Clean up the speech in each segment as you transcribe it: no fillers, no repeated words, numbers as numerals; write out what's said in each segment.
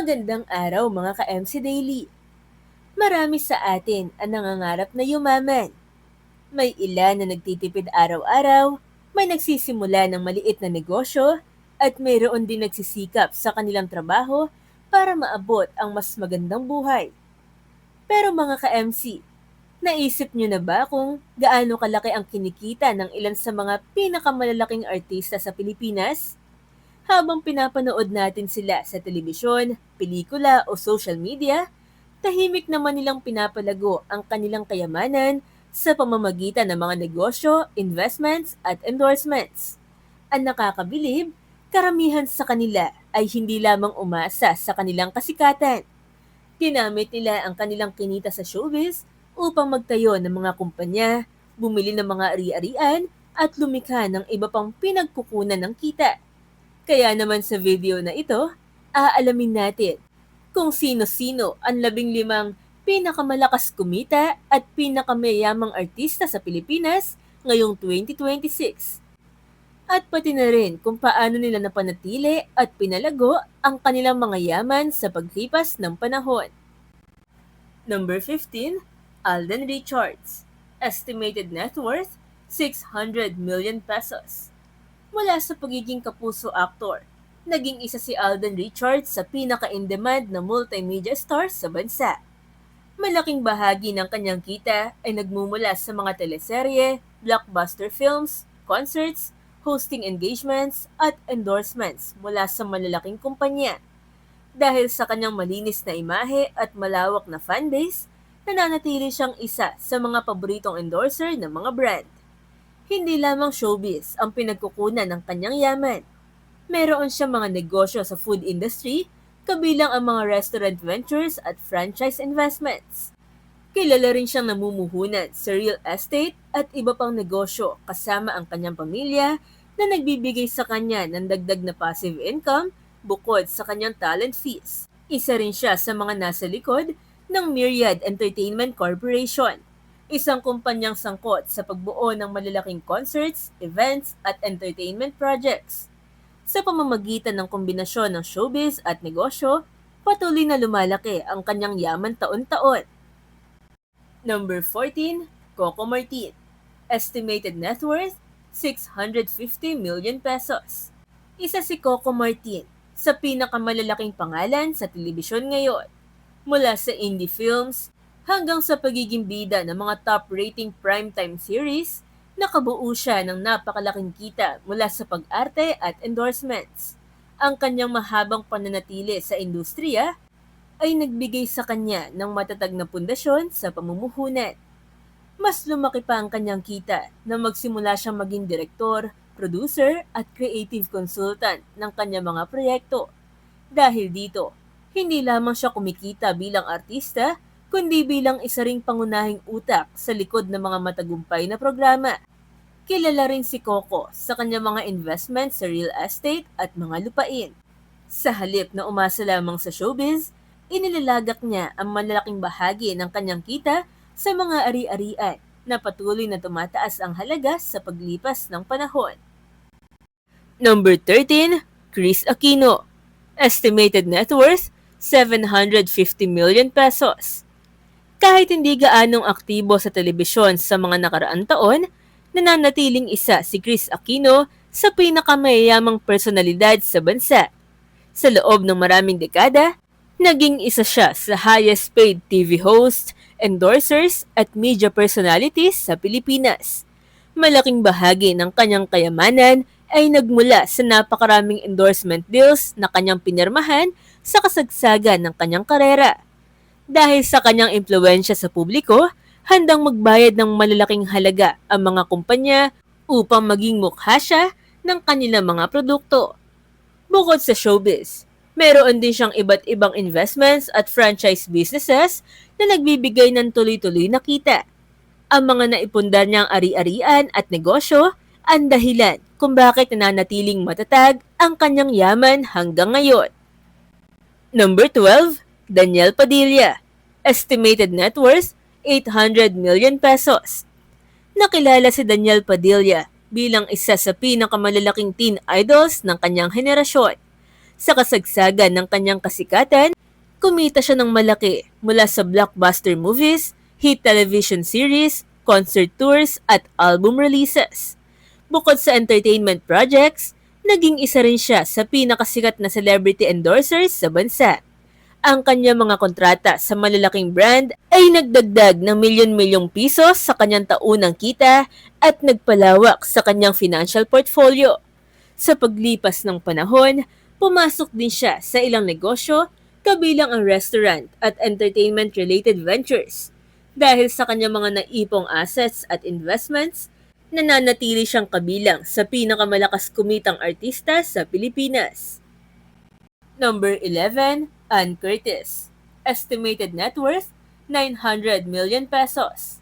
Magandang araw mga ka-MC Daily. Marami sa atin ang nangangarap na yumaman. May ilan na nagtitipid araw-araw, may nagsisimula ng maliit na negosyo, at mayroon din nagsisikap sa kanilang trabaho para maabot ang mas magandang buhay. Pero mga ka-MC, naisip nyo na ba kung gaano kalaki ang kinikita ng ilan sa mga pinakamalalaking artista sa Pilipinas? Habang pinapanood natin sila sa telebisyon, pelikula o social media, tahimik naman nilang pinapalago ang kanilang kayamanan sa pamamagitan ng mga negosyo, investments at endorsements. Ang nakakabilib, karamihan sa kanila ay hindi lamang umasa sa kanilang kasikatan. Ginamit nila ang kanilang kinita sa showbiz upang magtayo ng mga kumpanya, bumili ng mga ari-arian at lumikha ng iba pang pinagkukunan ng kita. Kaya naman sa video na ito, aalamin natin kung sino-sino ang 15 pinakamalakas kumita at pinakamayamang artista sa Pilipinas ngayong 2026. At pati na rin kung paano nila napanatili at pinalago ang kanilang mga yaman sa paglipas ng panahon. Number 15, Alden Richards. Estimated net worth, 600 million pesos. Mula sa pagiging kapuso actor, naging isa si Alden Richards sa pinaka-in-demand na multimedia stars sa bansa. Malaking bahagi ng kanyang kita ay nagmumula sa mga teleserye, blockbuster films, concerts, hosting engagements at endorsements mula sa malalaking kumpanya. Dahil sa kanyang malinis na imahe at malawak na fanbase, nananatili siyang isa sa mga paboritong endorser ng mga brand. Hindi lamang showbiz ang pinagkukunan ng kanyang yaman. Meron siyang mga negosyo sa food industry, kabilang ang mga restaurant ventures at franchise investments. Kilala rin siyang namumuhunan sa real estate at iba pang negosyo kasama ang kanyang pamilya na nagbibigay sa kanya ng dagdag na passive income bukod sa kanyang talent fees. Isa rin siya sa mga nasa likod ng Myriad Entertainment Corporation, isang kumpanyang sangkot sa pagbuo ng malalaking concerts, events at entertainment projects. Sa pamamagitan ng kombinasyon ng showbiz at negosyo, patuloy na lumalaki ang kanyang yaman taon-taon. Number 14, Coco Martin. Estimated net worth, 650 million pesos. Isa si Coco Martin sa pinakamalalaking pangalan sa telebisyon ngayon. Mula sa indie films hanggang sa pagiging bida ng mga top-rating primetime series, nakabuo siya ng napakalaking kita mula sa pag-arte at endorsements. Ang kanyang mahabang pananatili sa industriya ay nagbigay sa kanya ng matatag na pundasyon sa pamumuhunan. Mas lumaki pa ang kanyang kita na magsimula siyang maging direktor, producer at creative consultant ng kanyang mga proyekto. Dahil dito, hindi lamang siya kumikita bilang artista, kundi bilang isa ring pangunahing utak sa likod ng mga matagumpay na programa. Kilala rin si Coco sa kanyang mga investment sa real estate at mga lupain. Sa halip na umasa lamang sa showbiz, inilalagak niya ang malalaking bahagi ng kanyang kita sa mga ari-arian na patuloy na tumataas ang halaga sa paglipas ng panahon. Number 13, Chris Aquino. Estimated net worth, 750 million pesos. Kahit hindi gaanong aktibo sa telebisyon sa mga nakaraang taon, nananatiling isa si Chris Aquino sa pinakamayayamang personalidad sa bansa. Sa loob ng maraming dekada, naging isa siya sa highest paid TV host, endorsers at media personalities sa Pilipinas. Malaking bahagi ng kanyang kayamanan ay nagmula sa napakaraming endorsement deals na kanyang pinirmahan sa kasagsagan ng kanyang karera. Dahil sa kanyang impluwensya sa publiko, handang magbayad ng malalaking halaga ang mga kumpanya upang maging mukha siya ng kanilang mga produkto. Bukod sa showbiz, meron din siyang iba't ibang investments at franchise businesses na nagbibigay ng tuloy-tuloy na kita. Ang mga naipundar niyang ari-arian at negosyo ang dahilan kung bakit nananatiling matatag ang kanyang yaman hanggang ngayon. Number 12, Daniel Padilla. Estimated net worth, 800 million pesos. Nakilala si Daniel Padilla bilang isa sa pinakamalalaking teen idols ng kanyang henerasyon. Sa kasagsagan ng kanyang kasikatan, kumita siya ng malaki mula sa blockbuster movies, hit television series, concert tours at album releases. Bukod sa entertainment projects, naging isa rin siya sa pinakasikat na celebrity endorsers sa bansa. Ang kanyang mga kontrata sa malalaking brand ay nagdagdag ng milyon-milyong piso sa kanyang taunang kita at nagpalawak sa kanyang financial portfolio. Sa paglipas ng panahon, pumasok din siya sa ilang negosyo kabilang ang restaurant at entertainment-related ventures. Dahil sa kanyang mga naipong assets at investments, nananatili siyang kabilang sa pinakamalakas kumitang artista sa Pilipinas. Number 11, Ann Curtis. Estimated net worth, 900 million pesos.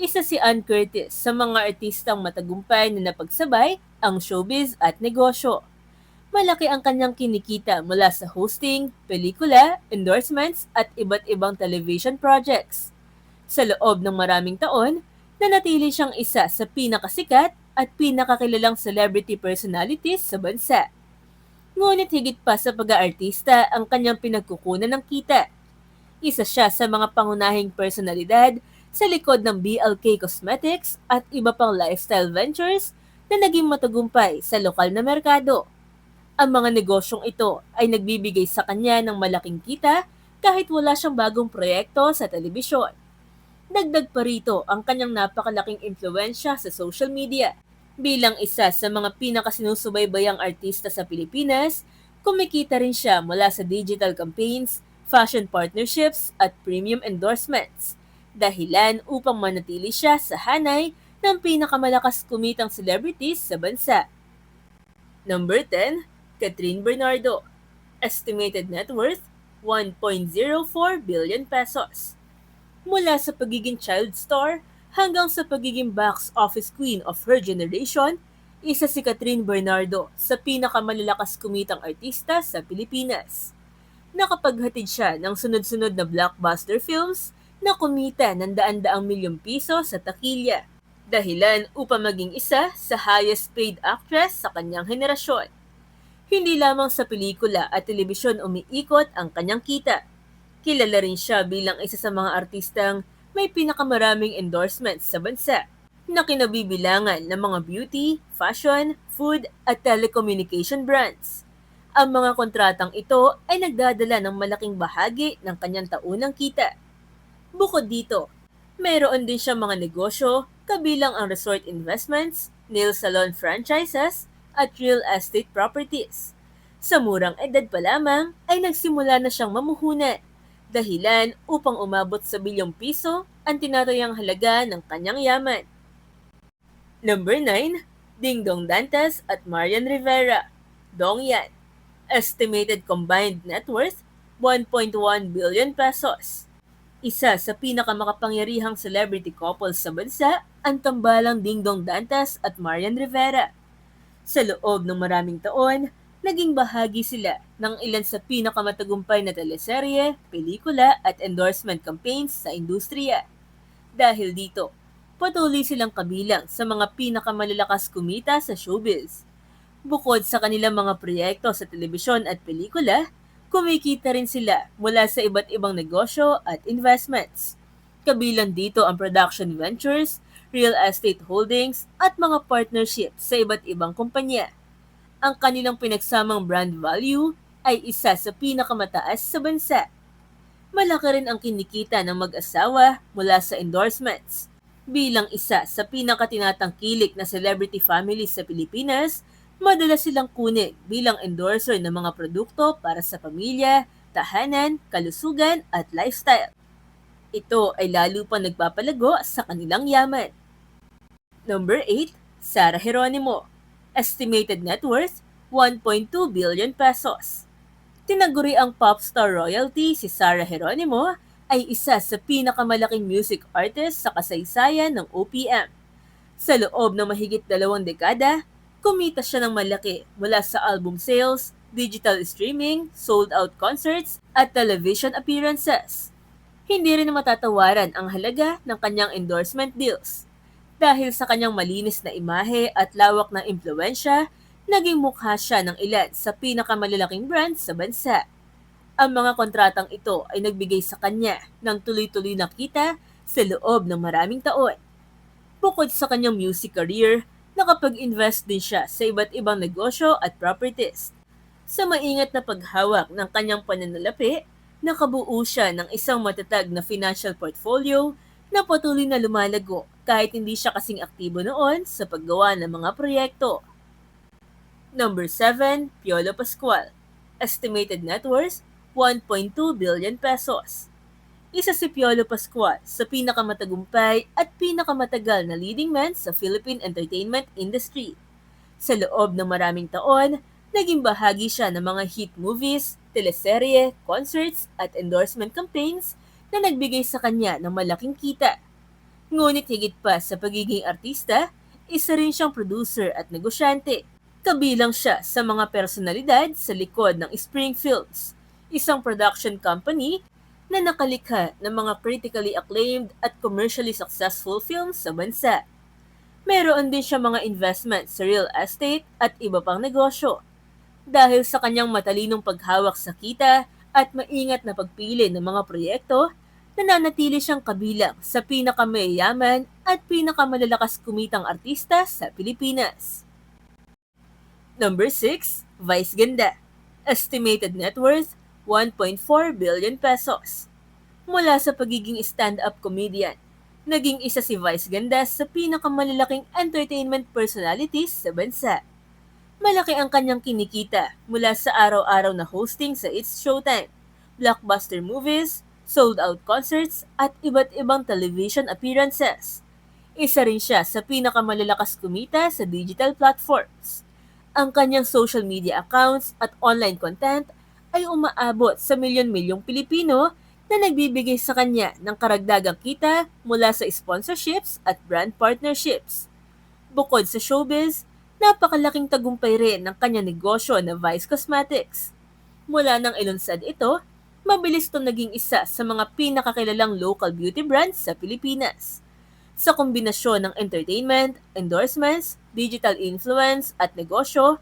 Isa si Ann Curtis sa mga artistang matagumpay na napagsabay ang showbiz at negosyo. Malaki ang kanyang kinikita mula sa hosting, pelikula, endorsements at iba't ibang television projects. Sa loob ng maraming taon, nanatili siyang isa sa pinakasikat at pinakakilalang celebrity personalities sa bansa. Ngunit higit pa sa pag-aartista ang kanyang pinagkukunan ng kita. Isa siya sa mga pangunahing personalidad sa likod ng BLK Cosmetics at iba pang lifestyle ventures na naging matagumpay sa lokal na merkado. Ang mga negosyong ito ay nagbibigay sa kanya ng malaking kita kahit wala siyang bagong proyekto sa telebisyon. Dagdag pa rito ang kanyang napakalaking impluensya sa social media. Bilang isa sa mga pinakasinusubaybayang artista sa Pilipinas, kumikita rin siya mula sa digital campaigns, fashion partnerships at premium endorsements. Dahilan upang manatili siya sa hanay ng pinakamalakas kumitang celebrities sa bansa. Number 10, Catherine Bernardo. Estimated net worth, 1.04 billion pesos. Mula sa pagiging child star hanggang sa pagiging box office queen of her generation, isa si Catherine Bernardo sa pinakamalalakas kumitang artista sa Pilipinas. Nakapaghatid siya ng sunod-sunod na blockbuster films na kumita ng daan-daang milyong piso sa takilya, dahilan upang maging isa sa highest paid actress sa kanyang henerasyon. Hindi lamang sa pelikula at telebisyon umiikot ang kanyang kita. Kilala rin siya bilang isa sa mga artistang may pinakamaraming endorsements sa bansa na kinabibilangan ng mga beauty, fashion, food at telecommunication brands. Ang mga kontratang ito ay nagdadala ng malaking bahagi ng kanyang taunang kita. Bukod dito, mayroon din siyang mga negosyo kabilang ang resort investments, nail salon franchises at real estate properties. Sa murang edad pa lamang ay nagsimula na siyang mamuhunan, dahilan upang umabot sa bilyong piso ang tinatayang halaga ng kanyang yaman. Number 9, Dingdong Dantes at Marian Rivera. Dongyan. Estimated combined net worth, 1.1 billion pesos. Isa sa pinakamakapangyarihang celebrity couples sa bansa ang tambalang Dingdong Dantes at Marian Rivera. Sa loob ng maraming taon, naging bahagi sila ng ilan sa pinakamatagumpay na teleserye, pelikula at endorsement campaigns sa industriya. Dahil dito, patuloy silang kabilang sa mga pinakamalalakas kumita sa showbiz. Bukod sa kanilang mga proyekto sa telebisyon at pelikula, kumikita rin sila mula sa iba't ibang negosyo at investments. Kabilang dito ang production ventures, real estate holdings at mga partnerships sa iba't ibang kumpanya. Ang kanilang pinagsamang brand value ay isa sa pinakamataas sa bansa. Malaki rin ang kinikita ng mag-asawa mula sa endorsements. Bilang isa sa pinakatinatangkilik na celebrity families sa Pilipinas, madalas silang kunin bilang endorser ng mga produkto para sa pamilya, tahanan, kalusugan at lifestyle. Ito ay lalo pa nagpapalago sa kanilang yaman. Number 8, Sarah Geronimo. Estimated net worth, 1.2 billion pesos. Tinaguri ang pop star royalty si Sarah Geronimo ay isa sa pinakamalaking music artist sa kasaysayan ng OPM. Sa loob ng mahigit 2 dekada, kumita siya ng malaki mula sa album sales, digital streaming, sold-out concerts, at television appearances. Hindi rin matatawaran ang halaga ng kanyang endorsement deals. Dahil sa kanyang malinis na imahe at lawak na impluensya, Naging mukha siya ng ilan sa pinakamalalaking brand sa bansa. Ang mga kontratang ito ay nagbigay sa kanya ng tuloy-tuloy na kita sa loob ng maraming taon. Bukod sa kanyang music career, nakapag-invest din siya sa iba't ibang negosyo at properties. Sa maingat na paghawak ng kanyang pananalapi, nakabuo siya ng isang matatag na financial portfolio na patuloy na lumalago kahit hindi siya kasing aktibo noon sa paggawa ng mga proyekto. Number 7, Piolo Pascual. Estimated net worth, 1.2 billion pesos. Isa si Piolo Pascual sa pinakamatagumpay at pinakamatagal na leading man sa Philippine entertainment industry. Sa loob ng maraming taon, naging bahagi siya ng mga hit movies, teleserye, concerts at endorsement campaigns na nagbigay sa kanya ng malaking kita. Ngunit higit pa sa pagiging artista, isa rin siyang producer at negosyante. Kabilang siya sa mga personalidad sa likod ng Spring Films, isang production company na nakalikha ng mga critically acclaimed at commercially successful films sa bansa. Meron din siya mga investment sa real estate at iba pang negosyo. Dahil sa kanyang matalinong paghawak sa kita at maingat na pagpili ng mga proyekto, nananatili siyang kabilang sa pinakamayayaman at pinakamalalakas kumitang artista sa Pilipinas. Number 6, Vice Ganda. Estimated net worth, 1.4 billion pesos. Mula sa pagiging stand-up comedian, naging isa si Vice Ganda sa pinakamalalaking entertainment personalities sa bansa. Malaki ang kanyang kinikita mula sa araw-araw na hosting sa It's Showtime, blockbuster movies, sold-out concerts at iba't ibang television appearances. Isa rin siya sa pinakamalalakas kumita sa digital platforms. Ang kanyang social media accounts at online content ay umaabot sa milyon-milyong Pilipino na nagbibigay sa kanya ng karagdagang kita mula sa sponsorships at brand partnerships. Bukod sa showbiz, napakalaking tagumpay rin ng kanyang negosyo na Vice Cosmetics. Mula nang ilunsad ito, mabilis itong naging isa sa mga pinakakilalang local beauty brands sa Pilipinas. Sa kombinasyon ng entertainment, endorsements, digital influence at negosyo,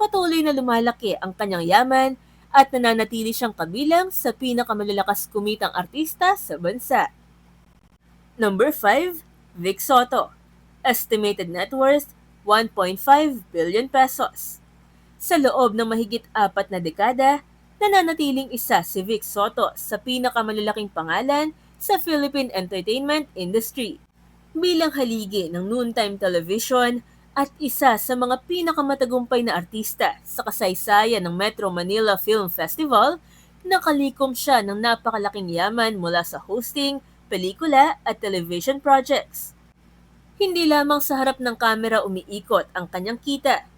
patuloy na lumalaki ang kanyang yaman at nananatili siyang kabilang sa pinakamalalakas kumitang artista sa bansa. Number 5, Vic Soto. Estimated net worth, 1.5 billion pesos. Sa loob ng mahigit 4 na dekada, nananatiling isa si Vic Soto sa pinakamalalaking pangalan sa Philippine entertainment industry. Bilang haligi ng noontime television at isa sa mga pinakamatagumpay na artista sa kasaysayan ng Metro Manila Film Festival, nakalikom siya ng napakalaking yaman mula sa hosting, pelikula at television projects. Hindi lamang sa harap ng kamera umiikot ang kanyang kita.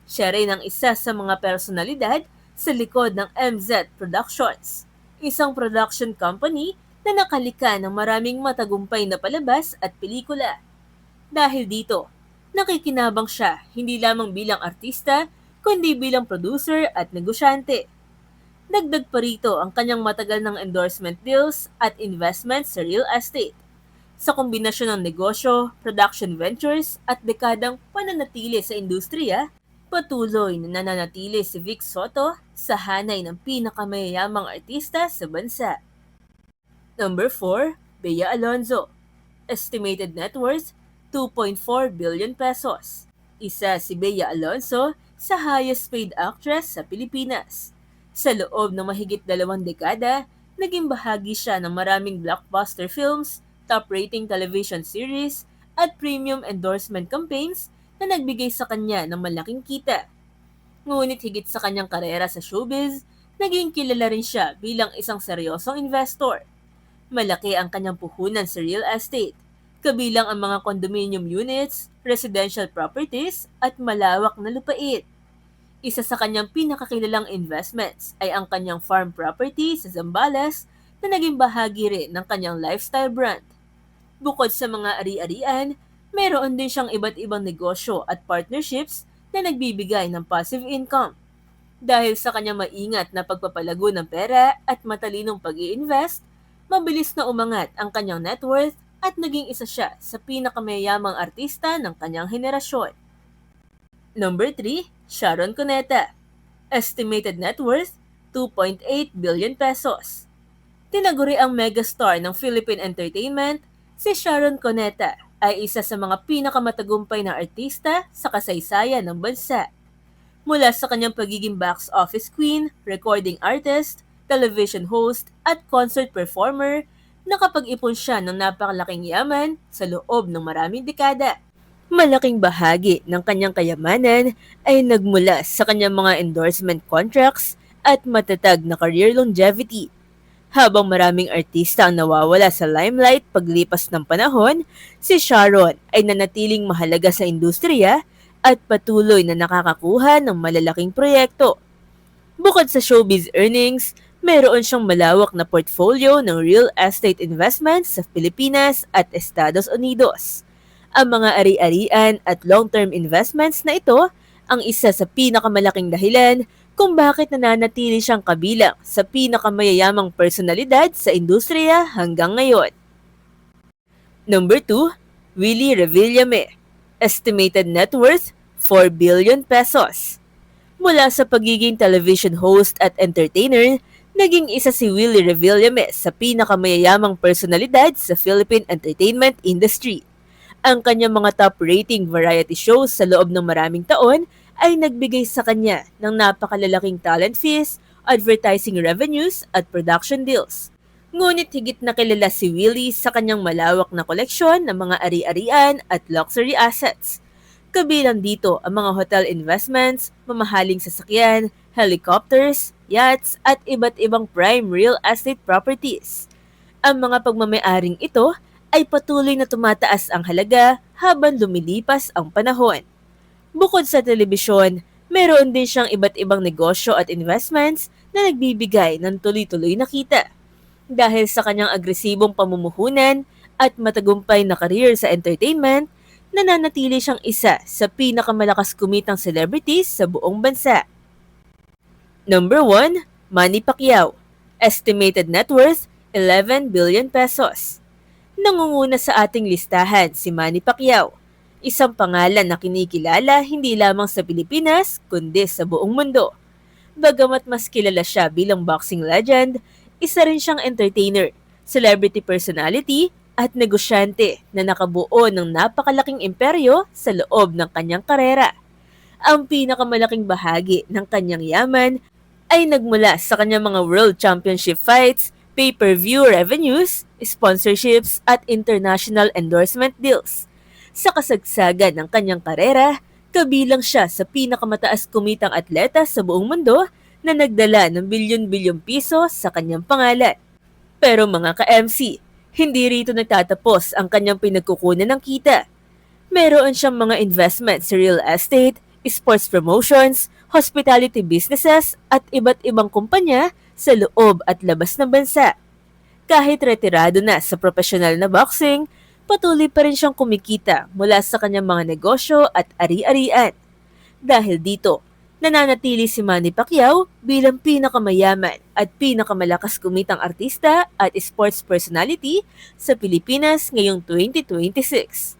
Siya rin ang isa sa mga personalidad sa likod ng MZ Productions, isang production company na nakalika ng maraming matagumpay na palabas at pelikula. Dahil dito, nakikinabang siya hindi lamang bilang artista, kundi bilang producer at negosyante. Dagdag pa rito ang kanyang matagal ng endorsement deals at investments sa real estate. Sa kombinasyon ng negosyo, production ventures at dekadang pananatili sa industriya, patuloy na nananatili si Vic Soto sa hanay ng pinakamayayamang artista sa bansa. Number 4, Bea Alonzo. Estimated net worth, 2.4 billion pesos. Isa si Bea Alonzo sa highest paid actress sa Pilipinas. Sa loob ng mahigit 2 dekada, naging bahagi siya ng maraming blockbuster films, top-rating television series, at premium endorsement campaigns na nagbigay sa kanya ng malaking kita. Ngunit higit sa kanyang karera sa showbiz, naging kilala rin siya bilang isang seryosong investor. Malaki ang kanyang puhunan sa real estate, kabilang ang mga condominium units, residential properties, at malawak na lupain. Isa sa kanyang pinakakilalang investments ay ang kanyang farm property sa Zambales na naging bahagi rin ng kanyang lifestyle brand. Bukod sa mga ari-arian, mayroon din siyang iba't ibang negosyo at partnerships na nagbibigay ng passive income. Dahil sa kanyang maingat na pagpapalago ng pera at matalinong pag-i-invest, mabilis na umangat ang kanyang net worth at naging isa siya sa pinakamayamang artista ng kanyang henerasyon. Number 3, Sharon Cuneta. Estimated net worth, 2.8 billion pesos. Tinaguri ang megastar ng Philippine entertainment, si Sharon Cuneta ay isa sa mga pinakamatagumpay na artista sa kasaysayan ng bansa. Mula sa kanyang pagiging box office queen, recording artist, television host, at concert performer, nakapag-ipon siya ng napakalaking yaman sa loob ng maraming dekada. Malaking bahagi ng kanyang kayamanan ay nagmula sa kanyang mga endorsement contracts at matatag na career longevity. Habang maraming artista ang nawawala sa limelight paglipas ng panahon, si Sharon ay nanatiling mahalaga sa industriya at patuloy na nakakakuha ng malalaking proyekto. Bukod sa showbiz earnings, meron siyang malawak na portfolio ng real estate investments sa Pilipinas at Estados Unidos. Ang mga ari-arian at long-term investments na ito ang isa sa pinakamalaking dahilan kung bakit nananatili siyang kabilang sa pinakamayayamang personalidad sa industriya hanggang ngayon. Number 2, Willie Revillame. Estimated net worth, 4 billion pesos. Mula sa pagiging television host at entertainer, naging isa si Willie Revillame sa pinakamayayamang personalidad sa Philippine entertainment industry. Ang kanyang mga top-rating variety shows sa loob ng maraming taon ay nagbigay sa kanya ng napakalalaking talent fees, advertising revenues at production deals. Ngunit higit na kilala si Willie sa kanyang malawak na koleksyon ng mga ari-arian at luxury assets. Kabilang dito ang mga hotel investments, mamahaling sasakyan, helicopters, yachts at iba't ibang prime real estate properties. Ang mga pagmamayaring ito ay patuloy na tumataas ang halaga habang lumilipas ang panahon. Bukod sa telebisyon, meron din siyang iba't ibang negosyo at investments na nagbibigay ng tuloy-tuloy na kita. Dahil sa kanyang agresibong pamumuhunan at matagumpay na career sa entertainment, nananatili siyang isa sa pinakamalakas kumitang celebrities sa buong bansa. Number 1, Manny Pacquiao. Estimated net worth, 11 billion pesos. Nangunguna sa ating listahan si Manny Pacquiao, isang pangalan na kinikilala hindi lamang sa Pilipinas kundi sa buong mundo. Bagamat mas kilala siya bilang boxing legend, isa rin siyang entertainer, celebrity personality at negosyante na nakabuo ng napakalaking imperyo sa loob ng kanyang karera. Ang pinakamalaking bahagi ng kanyang yaman ay nagmula sa kanyang mga World Championship fights, pay-per-view revenues, sponsorships at international endorsement deals. Sa kasagsagan ng kanyang karera, kabilang siya sa pinakamataas kumitang atleta sa buong mundo na nagdala ng bilyon-bilyong piso sa kanyang pangalan. Pero mga ka-MC, hindi rito nagtatapos ang kanyang pinagkukunan ng kita. Meron siyang mga investment sa real estate, sports promotions, hospitality businesses at iba't ibang kumpanya sa loob at labas ng bansa. Kahit retirado na sa profesional na boxing, patuloy pa rin siyang kumikita mula sa kanyang mga negosyo at ari-arian. Dahil dito, nananatili si Manny Pacquiao bilang pinakamayaman at pinakamalakas kumitang artista at sports personality sa Pilipinas ngayong 2026.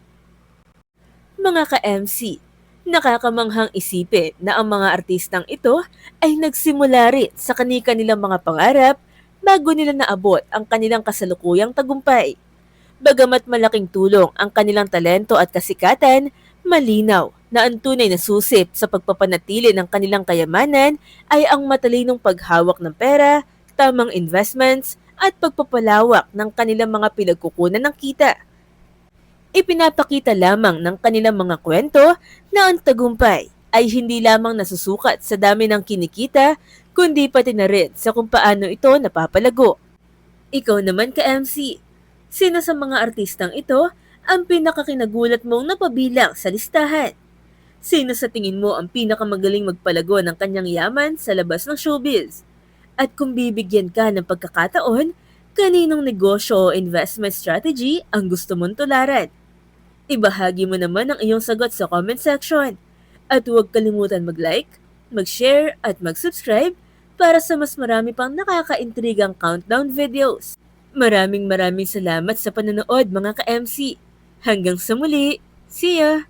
Mga ka-MC, nakakamanghang isipin na ang mga artistang ito ay nagsimula rin sa kani-kanilang mga pangarap bago nila naabot ang kanilang kasalukuyang tagumpay. Bagamat malaking tulong ang kanilang talento at kasikatan, malinaw na ang tunay na susi sa pagpapanatili ng kanilang kayamanan ay ang matalinong paghawak ng pera, tamang investments, at pagpapalawak ng kanilang mga pinagkukunan ng kita. Ipinapakita lamang ng kanilang mga kwento na ang tagumpay ay hindi lamang nasusukat sa dami ng kinikita, kundi pati na rin sa kung paano ito napapalago. Ikaw naman ka-MC, sino sa mga artistang ito ang pinakakinagulat mong napabilang sa listahan? Sino sa tingin mo ang pinakamagaling magpalago ng kanyang yaman sa labas ng showbiz? At kung bibigyan ka ng pagkakataon, kaninong negosyo o investment strategy ang gusto mong tularan? Ibahagi mo naman ang iyong sagot sa comment section. At huwag kalimutan mag-like, mag-share at mag-subscribe para sa mas marami pang nakakaintrigang countdown videos. Maraming salamat sa panonood mga ka-MC. Hanggang sa muli. See ya!